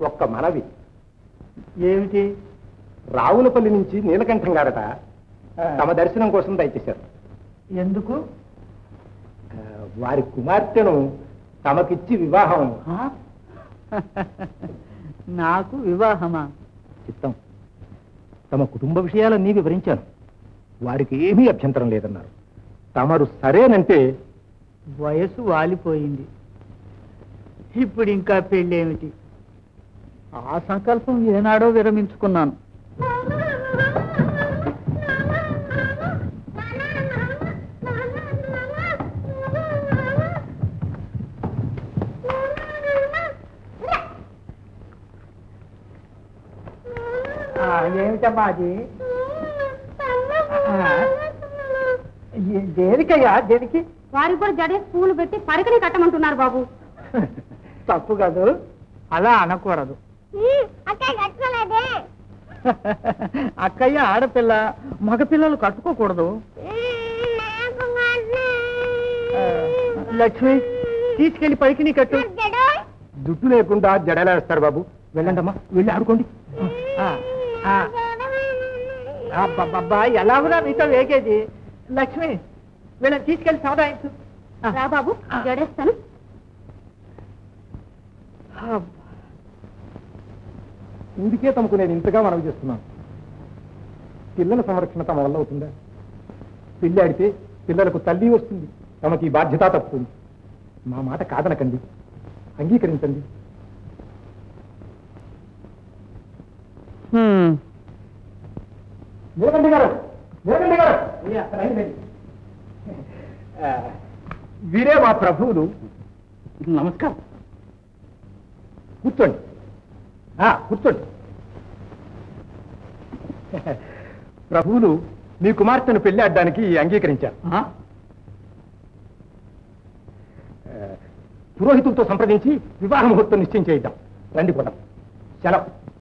ఒక్క మనవి. ఏమిటి? రావులపల్లి నుంచి నీలకంఠం గారట తమ దర్శనం కోసం దయచేశారు. ఎందుకు? వారి కుమార్తెను తమకిచ్చి వివాహం. నాకు వివాహమా? చిత్తం. తమ కుటుంబ విషయాలన్నీ వివరించాను. వారికి ఏమీ అభ్యంతరం లేదన్నారు. తమరు సరేనంటే. వయసు వాలిపోయింది, ఇప్పుడు ఇంకా పెళ్ళేమిటి? ఆ సంకల్పం ఏనాడో విరమించుకున్నాను. ఏమిటమ్మా అది? దేనికయ్యా? దేనికి? వారికి కూడా జడేసి పూలు పెట్టి పరికని కట్టమంటున్నారు బాబు. తప్పు కాదు, అలా అనకూడదు. అక్కయ్య ఆడపిల్ల, మగపిల్లలు కట్టుకోకూడదు. లక్ష్మి, తీసుకెళ్లి పరికిని కట్టు. జుట్టు లేకుండా జడేలా వేస్తారు బాబు. వెళ్ళండమ్మా, వెళ్ళి ఆడుకోండి. బాబా, ఎలాగురా మీతో వేగేది? లక్ష్మి, వీళ్ళని తీసుకెళ్లి సముదాయించు. రా బాబు, జడేస్తాను. ఇందుకే తమకు నేను ఇంతగా మనవి చేస్తున్నాను. పిల్లల సంరక్షణ తమ వల్ల అవుతుందా? పెళ్లి ఆడితే పిల్లలకు తల్లి వస్తుంది, తమకి ఈ బాధ్యత తప్పుతుంది. మా మాట కాదనకండి, అంగీకరించండి. నీలకంఠ గారు, నీలకంఠ గారు, వీరే మా ప్రభువులు. నమస్కారం. కూర్చోండి, కూర్చోండి. ప్రభువులు మీ కుమార్తెను పెళ్లి ఆడడానికి అంగీకరించారు. పురోహితులతో సంప్రదించి వివాహ ముహూర్తం నిశ్చయం చేద్దాం. రండి పోదాం. సెలవు.